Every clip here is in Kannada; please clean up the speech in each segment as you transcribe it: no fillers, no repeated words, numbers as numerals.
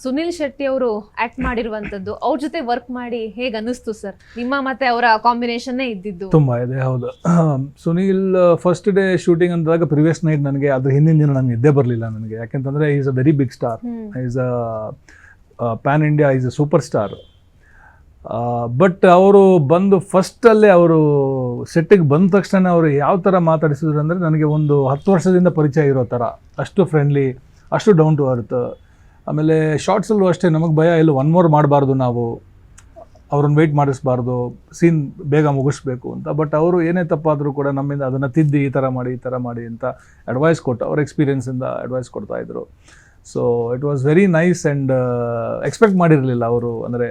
ಸುನಿಲ್ ಶೆಟ್ಟಿ ಅವರು ಆಕ್ಟ್ ಮಾಡಿರುವಂತದ್ದು, ಅವ್ರ ಜೊತೆ ವರ್ಕ್ ಮಾಡಿ ಹೇಗೆ ಅನಿಸ್ತು ಸರ್? ನಿಮ್ಮ ಮತ್ತೆ ಅವರ ಕಾಂಬಿನೇಷನ್ನೇ ಇದ್ದಿದ್ದು ತುಂಬ ಇದೆ. ಹೌದು, ಸುನೀಲ್ ಫಸ್ಟ್ ಡೇ ಶೂಟಿಂಗ್ ಅಂದಾಗ ಪ್ರಿವಿಯಸ್ ನೈಟ್ ನನಗೆ ಅದ್ರ ಹಿಂದಿನ ದಿನ ನನಗೆ ನಿದ್ದೆ ಬರಲಿಲ್ಲ ನನಗೆ. ಯಾಕೆಂತಂದರೆ is a very big star, is a pan India, is a super star. But ಅವರು ಬಂದು ಫಸ್ಟಲ್ಲೇ ಅವರು ಸೆಟ್ಟಿಗೆ ಬಂದ ತಕ್ಷಣ ಅವರು ಯಾವ ಥರ ಮಾತಾಡಿಸಿದ್ರು ಅಂದರೆ ನನಗೆ ಒಂದು 10 ವರ್ಷದಿಂದ ಪರಿಚಯ ಇರೋ ಥರ, ಅಷ್ಟು ಫ್ರೆಂಡ್ಲಿ, ಅಷ್ಟು ಡೌನ್ ಟು ಅರ್ತ್. ಆಮೇಲೆ ಶಾರ್ಟ್ಸಲ್ಲೂ ಅಷ್ಟೇ ನಮಗೆ ಭಯ ಇಲ್ಲ, 1 more ಮಾಡಬಾರ್ದು, ನಾವು ಅವ್ರನ್ನ ವೆಯ್ಟ್ ಮಾಡಿಸ್ಬಾರ್ದು, ಸೀನ್ ಬೇಗ ಮುಗಿಸ್ಬೇಕು ಅಂತ. ಬಟ್ ಅವರು ಏನೇ ತಪ್ಪಾದರೂ ಕೂಡ ನಮ್ಮಿಂದ ಅದನ್ನು ತಿದ್ದಿ ಈ ಥರ ಮಾಡಿ ಅಂತ ಅಡ್ವೈಸ್ ಕೊಟ್ಟು, ಅವ್ರ ಎಕ್ಸ್ಪೀರಿಯನ್ಸಿಂದ ಅಡ್ವೈಸ್ ಕೊಡ್ತಾಯಿದ್ರು. So it was very nice and expect ಮಾಡಿರಲಿಲ್ಲ ಅವರು, ಅಂದರೆ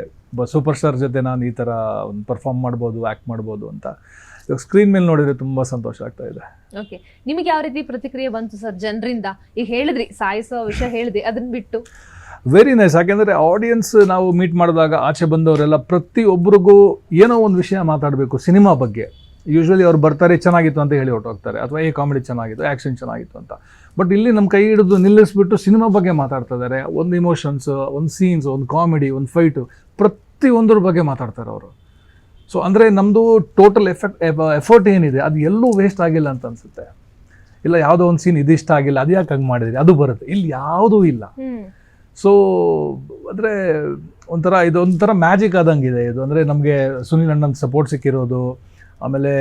ಸೂಪರ್ ಸ್ಟಾರ್ ಜೊತೆ ನಾನು ಈ ಥರ ಒಂದು ಪರ್ಫಾರ್ಮ್ ಮಾಡ್ಬೋದು, ಆ್ಯಕ್ಟ್ ಮಾಡ್ಬೋದು ಅಂತ. ಇವಾಗ ಸ್ಕ್ರೀನ್ ಮೇಲೆ ನೋಡಿದರೆ ತುಂಬ ಸಂತೋಷ ಆಗ್ತಾ ಇದೆ. ಓಕೆ, ನಿಮಗೆ ಯಾವ ರೀತಿ ಪ್ರತಿಕ್ರಿಯೆ ಬಂತು ಸರ್ ಜನರಿಂದ? ಈಗ ಹೇಳಿದ್ರಿ ಸಾಯಿಸೋ ವಿಷಯ ಹೇಳಿದ್ರಿ, ಅದನ್ನ ಬಿಟ್ಟು ವೆರಿ ನೈಸ್. ಯಾಕೆಂದರೆ ಆಡಿಯನ್ಸ್ ನಾವು ಮೀಟ್ ಮಾಡಿದಾಗ ಆಚೆ ಬಂದವರೆಲ್ಲ ಪ್ರತಿಯೊಬ್ಬರಿಗೂ ಏನೋ ಒಂದು ವಿಷಯ ಮಾತಾಡಬೇಕು ಸಿನಿಮಾ ಬಗ್ಗೆ. ಯೂಶ್ವಲಿ ಅವ್ರು ಬರ್ತಾರೆ ಚೆನ್ನಾಗಿತ್ತು ಅಂತ ಹೇಳಿ ಹೊರಟೋಗ್ತಾರೆ, ಅಥವಾ ಕಾಮಿಡಿ ಚೆನ್ನಾಗಿತ್ತು, ಆ್ಯಕ್ಷನ್ ಚೆನ್ನಾಗಿತ್ತು ಅಂತ. ಬಟ್ ಇಲ್ಲಿ ನಮ್ಮ ಕೈ ಹಿಡಿದು ನಿಲ್ಲಿಸ್ಬಿಟ್ಟು ಸಿನಿಮಾ ಬಗ್ಗೆ ಮಾತಾಡ್ತಾ ಇದ್ದಾರೆ. ಒಂದು ಇಮೋಷನ್ಸ್, ಒಂದು ಸೀನ್ಸ್, ಒಂದು ಕಾಮಿಡಿ, ಒಂದು ಫೈಟು, ಪ್ರತಿಯೊಂದ್ರ ಬಗ್ಗೆ ಮಾತಾಡ್ತಾರೆ ಅವರು. ಸೊ ಅಂದರೆ ನಮ್ಮದು ಟೋಟಲ್ ಎಫರ್ಟ್ ಏನಿದೆ ಅದು ಎಲ್ಲೂ ವೇಸ್ಟ್ ಆಗಿಲ್ಲ ಅಂತ ಅನಿಸುತ್ತೆ. ಇಲ್ಲ ಯಾವುದೋ ಒಂದು ಸೀನ್ ಇದಿಷ್ಟ ಆಗಿಲ್ಲ, ಅದು ಯಾಕೆ ಹಂಗೆ ಮಾಡಿದ್ರಿ, ಅದು ಬರುತ್ತೆ, ಇಲ್ಲಿ ಯಾವುದೂ ಇಲ್ಲ. ಸೊ ಅಂದರೆ ಇದೊಂಥರ ಮ್ಯಾಜಿಕ್ ಆದಂಗಿದೆ ಇದು. ಅಂದರೆ ನಮಗೆ ಸುನಿಲ್ ಅಣ್ಣನ ಸಪೋರ್ಟ್ ಸಿಕ್ಕಿರೋದು, ಆಮೇಲೆ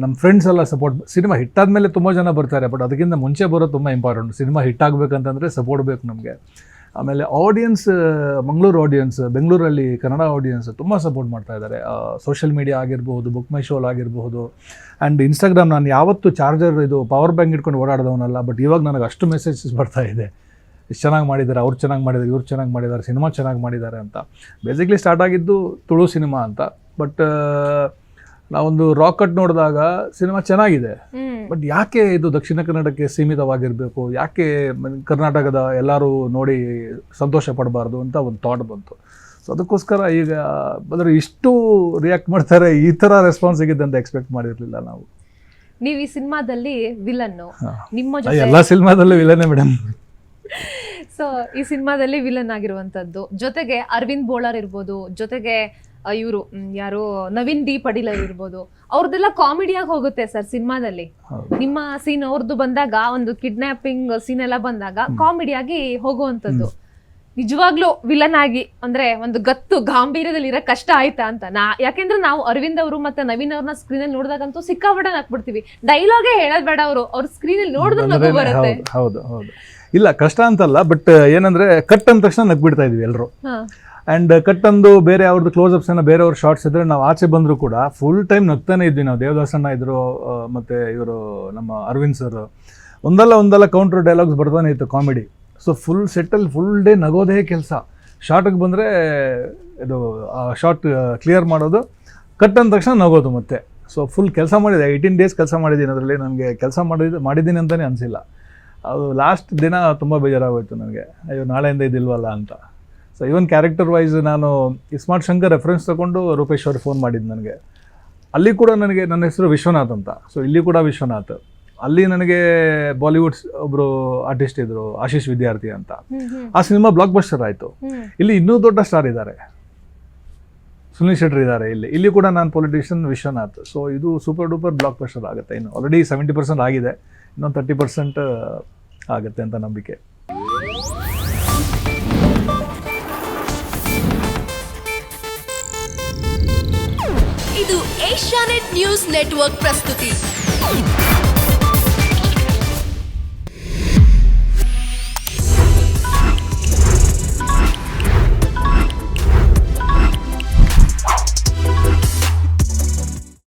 ನಮ್ಮ ಫ್ರೆಂಡ್ಸ್ ಎಲ್ಲ ಸಪೋರ್ಟ್. ಸಿನಿಮಾ ಹಿಟ್ಟಾದಮೇಲೆ ತುಂಬ ಜನ ಬರ್ತಾರೆ, ಬಟ್ ಅದಕ್ಕಿಂತ ಮುಂಚೆ ಬರೋದು ತುಂಬ ಇಂಪಾರ್ಟೆಂಟ್. ಸಿನಿಮಾ ಹಿಟ್ ಆಗಬೇಕಂತಂದರೆ ಸಪೋರ್ಟ್ ಬೇಕು ನಮಗೆ. ಆಮೇಲೆ ಆಡಿಯನ್ಸ್, ಮಂಗಳೂರು ಆಡಿಯನ್ಸ್, ಬೆಂಗಳೂರಲ್ಲಿ ಕನ್ನಡ ಆಡಿಯನ್ಸ್ ತುಂಬ ಸಪೋರ್ಟ್ ಮಾಡ್ತಾ ಇದ್ದಾರೆ. ಸೋಷಿಯಲ್ ಮೀಡಿಯಾ ಆಗಿರ್ಬೋದು, ಬುಕ್ ಮೈ ಶೋಲ್ ಆಗಿರ್ಬೋದು, ಆ್ಯಂಡ್ ಇನ್ಸ್ಟಾಗ್ರಾಮ್. ನಾನು ಯಾವತ್ತೂ ಚಾರ್ಜರ್ ಇದು ಪವರ್ ಬ್ಯಾಂಕ್ ಇಟ್ಕೊಂಡು ಓಡಾಡ್ದವನಲ್ಲ, ಬಟ್ ಇವಾಗ ನನಗೆ ಅಷ್ಟು ಮೆಸೇಜಸ್ ಬರ್ತಾ ಇದೆ, ಇಷ್ಟು ಚೆನ್ನಾಗಿ ಮಾಡಿದ್ದಾರೆ, ಅವ್ರು ಚೆನ್ನಾಗಿ ಮಾಡಿದ್ದಾರೆ, ಇವ್ರು ಚೆನ್ನಾಗಿ ಮಾಡಿದ್ದಾರೆ, ಸಿನಿಮಾ ಚೆನ್ನಾಗಿ ಮಾಡಿದ್ದಾರೆ ಅಂತ. ಬೇಸಿಕ್ಲಿ ಸ್ಟಾರ್ಟ್ ಆಗಿದ್ದು ತುಳು ಸಿನಿಮಾ ಅಂತ. ಬಟ್ ನಾವೊಂದು ರಾಕೆಟ್ ನೋಡಿದಾಗ ಸಿನಿಮಾ ಚೆನ್ನಾಗಿದೆ, ಬಟ್ ಯಾಕೆ ಇದು ದಕ್ಷಿಣ ಕನ್ನಡಕ್ಕೆ ಸೀಮಿತವಾಗಿರಬೇಕು, ಯಾಕೆ ಕರ್ನಾಟಕದ ಎಲ್ಲರೂ ನೋಡಿ ಸಂತೋಷ ಪಡಬಾರ್ದು ಅಂತ ಒಂದು ಥಾಟ್ ಬಂತು. ಸೊ ಅದಕ್ಕೋಸ್ಕರ ಈಗ ಅಂದರೆ ಇಷ್ಟು ರಿಯಾಕ್ಟ್ ಮಾಡ್ತಾರೆ, ಈ ಥರ ರೆಸ್ಪಾನ್ಸ್ ಸಿಗುತ್ತೆ ಅಂತ ಎಕ್ಸ್ಪೆಕ್ಟ್ ಮಾಡಿರಲಿಲ್ಲ ನಾವು. ನೀವು ಈ ಸಿನಿಮಾದಲ್ಲಿ ವಿಲನ್ನು, ನಿಮ್ಮ ಜೊತೆ ಎಲ್ಲ ಸಿನಿಮಾದಲ್ಲೂ ವಿಲನ್ನೇ ಮೇಡಮ್. ಸೊ ಈ ಸಿನಿಮಾದಲ್ಲಿ ವಿಲನ್ ಆಗಿರುವಂತದ್ದು, ಜೊತೆಗೆ ಅರವಿಂದ್ ಬೋಳರ್ ಇರ್ಬೋದು, ಜೊತೆಗೆ ಇವರು ಯಾರು ನವೀನ್ ಡಿ ಪಡೀಲರ್ ಇರ್ಬೋದು, ಅವ್ರದ್ದೆಲ್ಲ ಕಾಮಿಡಿಯಾಗಿ ಹೋಗುತ್ತೆ ಸರ್ ಸಿನಿಮಾದಲ್ಲಿ. ನಿಮ್ಮ ಸೀನ್ ಅವ್ರದ್ದು ಬಂದಾಗ, ಒಂದು ಕಿಡ್ನಾಪಿಂಗ್ ಸೀನ್ ಎಲ್ಲ ಬಂದಾಗ ಕಾಮಿಡಿಯಾಗಿ ಹೋಗುವಂಥದ್ದು. ನಿಜವಾಗ್ಲೂ ವಿಲನ್ ಆಗಿ ಅಂದ್ರೆ ಒಂದು ಗತ್ತು ಗಾಂಭೀರ್ಯದಲ್ಲಿ ಇರೋ ಕಷ್ಟ ಆಯ್ತಾ ಅಂತ ಯಾಕೆಂದ್ರೆ ನಾವು ಅರವಿಂದ್ ಅವರು ಮತ್ತೆ ನವೀನ್ ಅವ್ರನ್ನ ಸ್ಕ್ರೀನ್ ಅಲ್ಲಿ ನೋಡಿದಾಗಂತೂ ಸಿಕ್ಕಾಪಟ್ಟೆ ನಕ್ಬಿಡ್ತೀವಿ. ಡೈಲಾಗೇ ಹೇಳೋದ್ ಬೇಡ, ಅವ್ರ ಸ್ಕ್ರೀನ್ ಅಲ್ಲಿ ನೋಡಿದ್ರೆ ನಗು ಬರುತ್ತೆ. ಹೌದು ಹೌದು, ಇಲ್ಲ ಕಷ್ಟ ಅಂತಲ್ಲ, ಬಟ್ ಏನಂದ್ರೆ ಕಟ್ ಅಂದ ತಕ್ಷಣ ನಗ್ಬಿಡ್ತಾ ಇದ್ವಿ ಎಲ್ಲರೂ. ಆ್ಯಂಡ್ ಕಟ್ ಅಂದು ಬೇರೆ ಅವ್ರದ್ದು ಕ್ಲೋಸ್ಅಪ್ಸ್ ಏನೋ ಬೇರೆಯವ್ರ ಶಾರ್ಟ್ಸ್ ಇದ್ರೆ ನಾವು ಆಚೆ ಬಂದರೂ ಕೂಡ ಫುಲ್ ಟೈಮ್ ನಗ್ತಾನೆ ಇದ್ವಿ ನಾವು. ದೇವದಾಸಣ್ಣ ಇದ್ರು, ಮತ್ತು ಇವರು ನಮ್ಮ ಅರವಿಂದ್ ಸರ್, ಒಂದಲ್ಲ ಕೌಂಟರ್ ಡೈಲಾಗ್ಸ್ ಬರ್ತಾನೆ ಇತ್ತು ಕಾಮಿಡಿ. ಸೊ ಫುಲ್ ಸೆಟ್ಟಲ್ಲಿ ಫುಲ್ ಡೇ ನಗೋದೇ ಕೆಲಸ. ಶಾರ್ಟಿಗೆ ಬಂದರೆ ಇದು ಶಾರ್ಟ್ ಕ್ಲಿಯರ್ ಮಾಡೋದು, ಕಟ್ ಅಂದ ತಕ್ಷಣ ನಗೋದು ಮತ್ತೆ. ಸೊ ಫುಲ್ ಕೆಲಸ ಮಾಡಿದೆ, 18 days ಕೆಲಸ ಮಾಡಿದ್ದೀನಿ. ಅದರಲ್ಲಿ ನನಗೆ ಕೆಲಸ ಮಾಡಿದ್ದೀನಿ ಅಂತಲೇ ಅನಿಸಿಲ್ಲ. ಅದು ಲಾಸ್ಟ್ ದಿನ ತುಂಬ ಬೇಜಾರಾಗೋಯ್ತು ನನಗೆ, ಅಯ್ಯೋ ನಾಳೆಯಿಂದ ಇದಿಲ್ವಲ್ಲ ಅಂತ. ಸೊ ಇವನ್ ಕ್ಯಾರೆಕ್ಟರ್ ವೈಸ್ ನಾನು ಸ್ಮಾರ್ಟ್ ಶಂಕರ್ ರೆಫರೆನ್ಸ್ ತೊಗೊಂಡು ರೂಪೇಶ್ ಅವ್ರಿಗೆ ಫೋನ್ ಮಾಡಿದ್ದು ನನಗೆ. ಅಲ್ಲಿ ಕೂಡ ನನಗೆ ನನ್ನ ಹೆಸರು ವಿಶ್ವನಾಥ್ ಅಂತ. ಸೊ ಇಲ್ಲಿ ಕೂಡ ವಿಶ್ವನಾಥ್. ಅಲ್ಲಿ ನನಗೆ ಬಾಲಿವುಡ್ ಒಬ್ಬರು ಆರ್ಟಿಸ್ಟ್ ಇದ್ರು, ಆಶೀಶ್ ವಿದ್ಯಾರ್ಥಿ ಅಂತ. ಆ ಸಿನಿಮಾ ಬ್ಲಾಕ್ ಬಸ್ಟರ್ ಆಯಿತು. ಇಲ್ಲಿ ಇನ್ನೂ ದೊಡ್ಡ ಸ್ಟಾರ್ ಇದ್ದಾರೆ, ಸುನಿಲ್ ಶೆಟ್ಟಿ ಇದ್ದಾರೆ. ಇಲ್ಲಿ ಕೂಡ ನಾನು ಪೊಲಿಟಿಷಿಯನ್ ವಿಶ್ವನಾಥ್. ಸೊ ಇದು ಸೂಪರ್ ಡೂಪರ್ ಬ್ಲಾಕ್ ಬಸ್ಟರ್ ಆಗುತ್ತೆ. ಇನ್ನು ಆಲ್ರೆಡಿ 70% ಆಗಿದೆ, ಇನ್ನೊಂದು 30% ಆಗುತ್ತೆ ಅಂತ ನಂಬಿಕೆ. ಇದು ಏಷ್ಯಾನೆಟ್ ನ್ಯೂಸ್ ನೆಟ್ವರ್ಕ್ ಪ್ರಸ್ತುತಿ.